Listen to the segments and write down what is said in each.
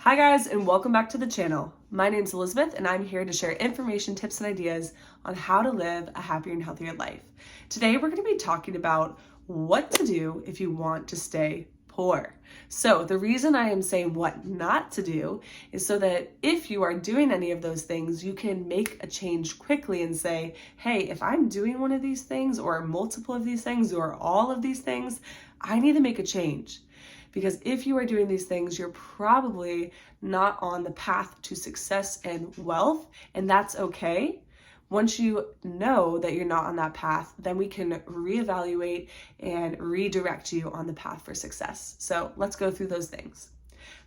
Hi guys, and welcome back to the channel. My name's Elizabeth and I'm here to share information, tips, and ideas on how to live a happier and healthier life. Today we're going to be talking about what to do if you want to stay poor. So the reason I am saying what not to do is so that if you are doing any of those things, you can make a change quickly and say, hey, if I'm doing one of these things or multiple of these things or all of these things, I need to make a change. Because if you are doing these things, you're probably not on the path to success and wealth, and that's okay. Once you know that you're not on that path, then we can reevaluate and redirect you on the path for success. So let's go through those things.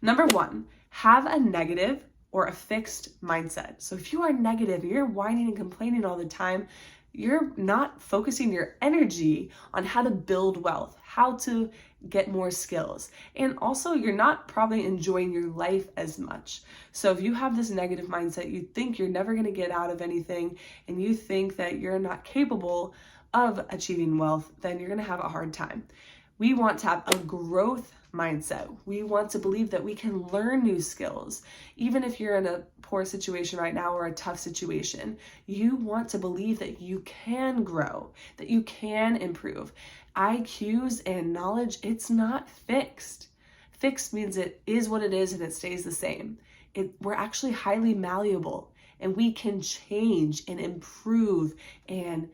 Number one, have a negative or a fixed mindset. So if you are negative, you're whining and complaining all the time, you're not focusing your energy on how to build wealth, how to get more skills. And also, you're not probably enjoying your life as much. So if you have this negative mindset, you think you're never going to get out of anything, and you think that you're not capable of achieving wealth, then you're going to have a hard time. We want to have a growth mindset. We want to believe that we can learn new skills. Even if you're in a poor situation right now or a tough situation, you want to believe that you can grow, that you can improve. IQs and knowledge, it's not fixed. Fixed means it is what it is and it stays the same. We're actually highly malleable and we can change and improve and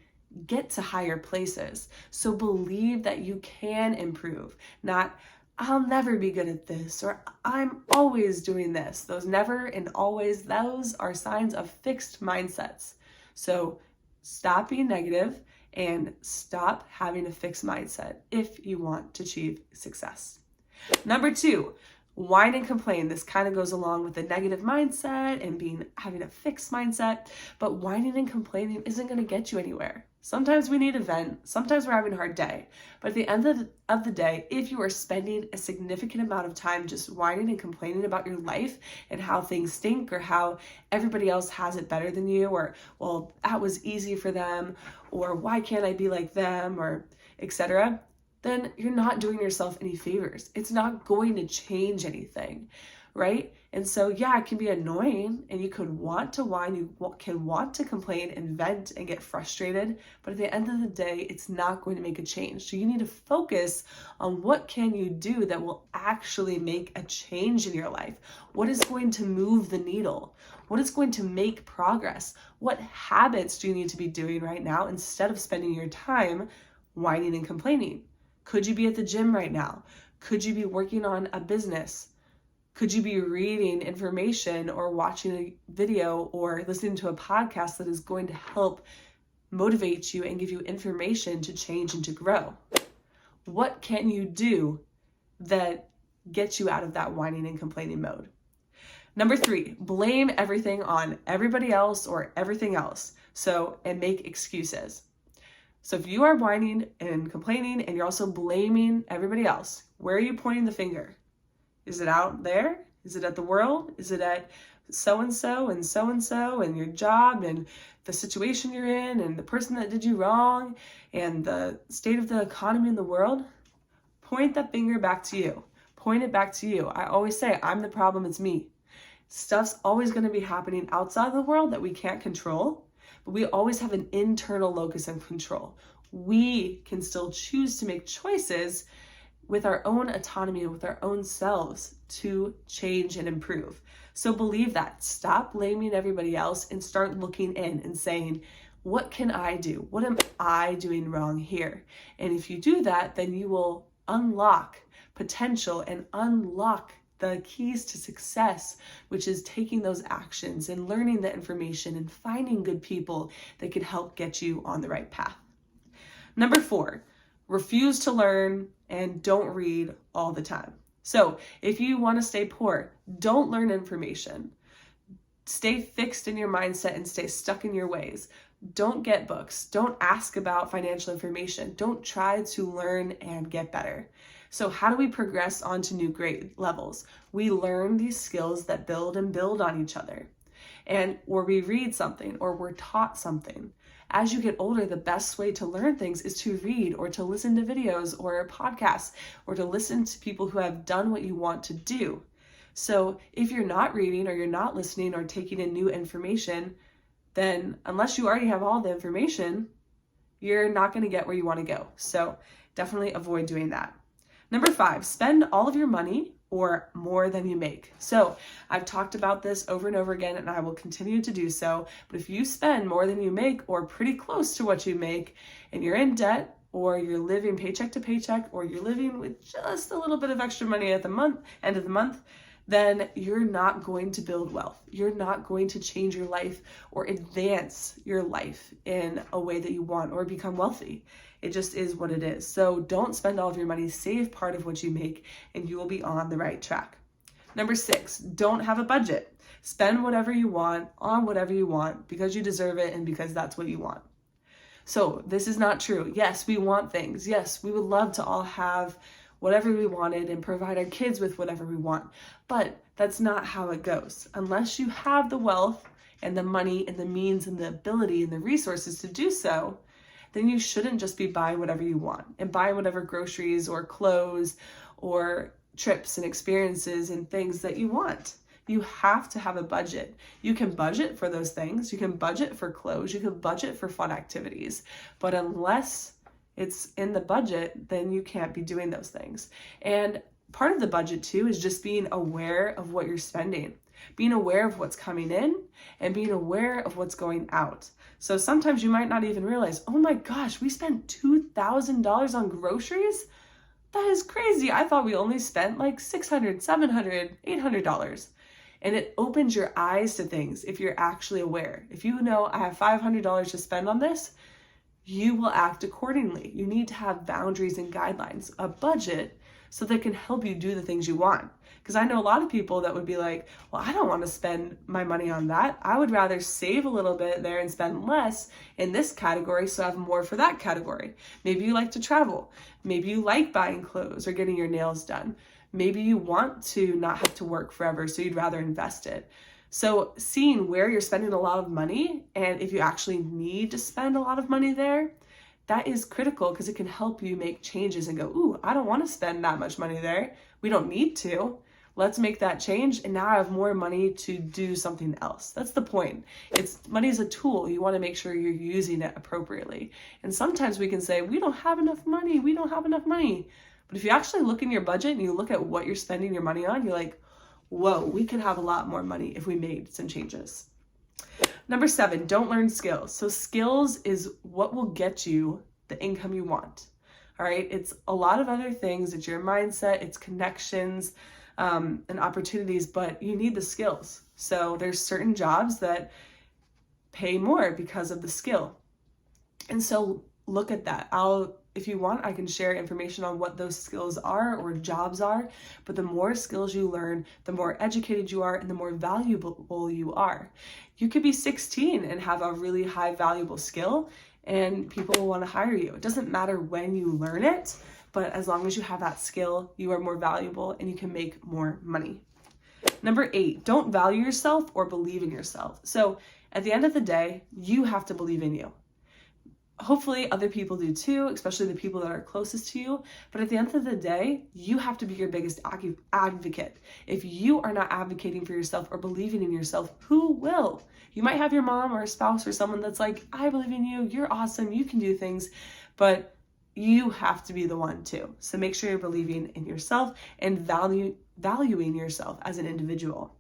get to higher places. So believe that you can improve, not I'll never be good at this, or I'm always doing this. Those never and always, those are signs of fixed mindsets. So stop being negative and stop having a fixed mindset if you want to achieve success. Number two, whine and complain. This kind of goes along with the negative mindset and having a fixed mindset, but whining and complaining isn't going to get you anywhere. Sometimes we need a vent, sometimes we're having a hard day, but at the end of the day, if you are spending a significant amount of time just whining and complaining about your life and how things stink or how everybody else has it better than you, or, well, that was easy for them, or why can't I be like them, or etc., then you're not doing yourself any favors. It's not going to change anything, right? And so, yeah, it can be annoying and you could want to whine, you can want to complain and vent and get frustrated, but at the end of the day, it's not going to make a change. So you need to focus on what can you do that will actually make a change in your life? What is going to move the needle? What is going to make progress? What habits do you need to be doing right now instead of spending your time whining and complaining? Could you be at the gym right now? Could you be working on a business? Could you be reading information or watching a video or listening to a podcast that is going to help motivate you and give you information to change and to grow? What can you do that gets you out of that whining and complaining mode? Number three, blame everything on everybody else or everything else. And make excuses. So if you are whining and complaining and you're also blaming everybody else, where are you pointing the finger? Is it out there? Is it at the world? Is it at so-and-so and so-and-so and your job and the situation you're in and the person that did you wrong and the state of the economy in the world? Point that finger back to you. Point it back to you. I always say, I'm the problem, it's me. Stuff's always going to be happening outside of the world that we can't control, but we always have an internal locus of control. We can still choose to make choices with our own autonomy and with our own selves to change and improve. So believe that. Stop blaming everybody else and start looking in and saying, what can I do? What am I doing wrong here? And if you do that, then you will unlock potential and unlock the keys to success, which is taking those actions and learning the information and finding good people that can help get you on the right path. Number four, refuse to learn and don't read all the time. So if you want to stay poor, don't learn information. Stay fixed in your mindset and stay stuck in your ways. Don't get books. Don't ask about financial information. Don't try to learn and get better. So how do we progress onto new grade levels? We learn these skills that build on each other. Or we read something or we're taught something. As you get older, the best way to learn things is to read or to listen to videos or podcasts or to listen to people who have done what you want to do. So if you're not reading or you're not listening or taking in new information, then unless you already have all the information, you're not going to get where you want to go. So definitely avoid doing that. Number 5, spend all of your money or more than you make. So I've talked about this over and over again, and I will continue to do so. But if you spend more than you make or pretty close to what you make, and you're in debt, or you're living paycheck to paycheck, or you're living with just a little bit of extra money at the end of the month, then you're not going to build wealth. You're not going to change your life or advance your life in a way that you want or become wealthy. It just is what it is. So don't spend all of your money, save part of what you make, and you will be on the right track. Number 6, don't have a budget. Spend whatever you want on whatever you want because you deserve it and because that's what you want. So this is not true. Yes, we want things. Yes, we would love to all have whatever we wanted and provide our kids with whatever we want. But that's not how it goes. Unless you have the wealth and the money and the means and the ability and the resources to do so, then you shouldn't just be buying whatever you want and buying whatever groceries or clothes or trips and experiences and things that you want. You have to have a budget. You can budget for those things. You can budget for clothes. You can budget for fun activities. But unless it's in the budget, then you can't be doing those things. And part of the budget too is just being aware of what you're spending, being aware of what's coming in and being aware of what's going out. So sometimes you might not even realize, oh my gosh, we spent $2,000 on groceries? That is crazy. I thought we only spent like $600, $700, $800. And it opens your eyes to things if you're actually aware. If you know I have $500 to spend on this, you will act accordingly. You need to have boundaries and guidelines, a budget, so that can help you do the things you want. Because I know a lot of people that would be like, well, I don't want to spend my money on that. I would rather save a little bit there and spend less in this category so I have more for that category. Maybe you like to travel. Maybe you like buying clothes or getting your nails done. Maybe you want to not have to work forever, so you'd rather invest it. So seeing where you're spending a lot of money and if you actually need to spend a lot of money there, that is critical because it can help you make changes and go, ooh, I don't want to spend that much money there. We don't need to. Let's make that change. And now I have more money to do something else. That's the point. Money is a tool. You want to make sure you're using it appropriately. And sometimes we can say, we don't have enough money. We don't have enough money. But if you actually look in your budget and you look at what you're spending your money on, you're like, whoa, we could have a lot more money if we made some changes. Number 7, don't learn skills. So skills is what will get you the income you want. All right. It's a lot of other things. It's your mindset, it's connections, and opportunities, but you need the skills. So there's certain jobs that pay more because of the skill. And so look at that. If you want, I can share information on what those skills are or jobs are, but the more skills you learn, the more educated you are and the more valuable you are. You could be 16 and have a really high valuable skill and people will want to hire you. It doesn't matter when you learn it, but as long as you have that skill, you are more valuable and you can make more money. Number 8, don't value yourself or believe in yourself. So at the end of the day, you have to believe in you. Hopefully other people do too, especially the people that are closest to you. But at the end of the day, you have to be your biggest advocate. If you are not advocating for yourself or believing in yourself, who will? You might have your mom or a spouse or someone that's like, I believe in you, you're awesome, you can do things, but you have to be the one too. So make sure you're believing in yourself and valuing yourself as an individual.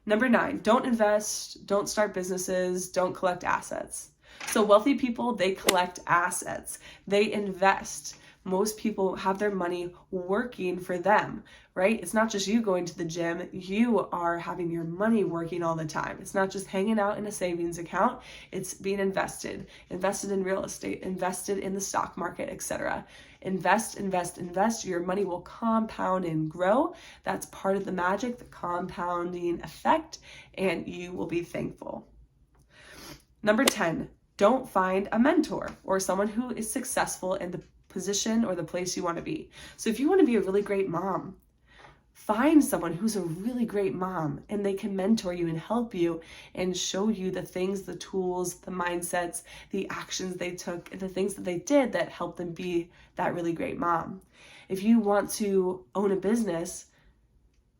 Number 9, don't invest, don't start businesses, don't collect assets. So wealthy people, they collect assets, they invest. Most people have their money working for them, right? It's not just you going to the gym, you are having your money working all the time. It's not just hanging out in a savings account, it's being invested in real estate, invested in the stock market, etc. Invest. Your money will compound and grow. That's part of the magic, the compounding effect, and you will be thankful. Number 10, don't find a mentor or someone who is successful in the position or the place you want to be. So if you want to be a really great mom, find someone who's a really great mom and they can mentor you and help you and show you the things, the tools, the mindsets, the actions they took, and the things that they did that helped them be that really great mom. If you want to own a business,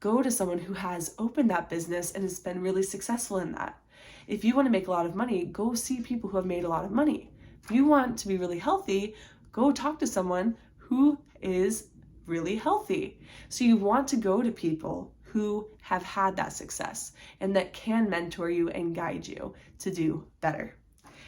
go to someone who has opened that business and has been really successful in that. If you want to make a lot of money, go see people who have made a lot of money. If you want to be really healthy, go talk to someone who is really healthy. So you want to go to people who have had that success and that can mentor you and guide you to do better.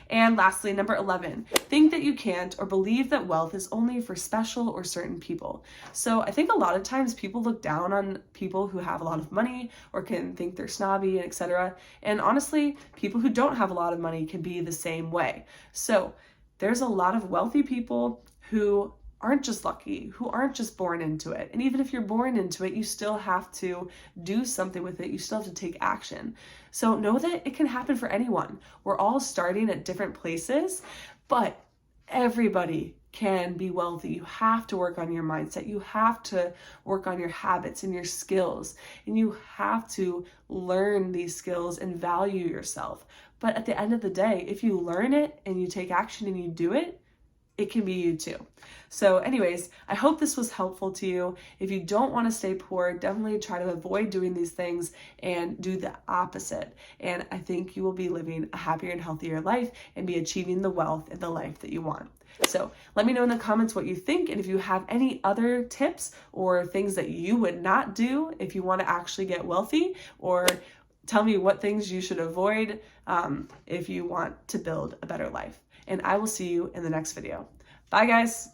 And lastly, number 11, think that you can't or believe that wealth is only for special or certain people. So I think a lot of times people look down on people who have a lot of money or can think they're snobby, etc. And honestly, people who don't have a lot of money can be the same way. So there's a lot of wealthy people who aren't just lucky, who aren't just born into it. And even if you're born into it, you still have to do something with it. You still have to take action. So know that it can happen for anyone. We're all starting at different places, but everybody can be wealthy. You have to work on your mindset. You have to work on your habits and your skills, and you have to learn these skills and value yourself. But at the end of the day, if you learn it and you take action and you do it, it can be you too. So anyways, I hope this was helpful to you. If you don't want to stay poor, definitely try to avoid doing these things and do the opposite. And I think you will be living a happier and healthier life and be achieving the wealth and the life that you want. So let me know in the comments what you think, and if you have any other tips or things that you would not do if you want to actually get wealthy, or tell me what things you should avoid if you want to build a better life. And I will see you in the next video. Bye, guys.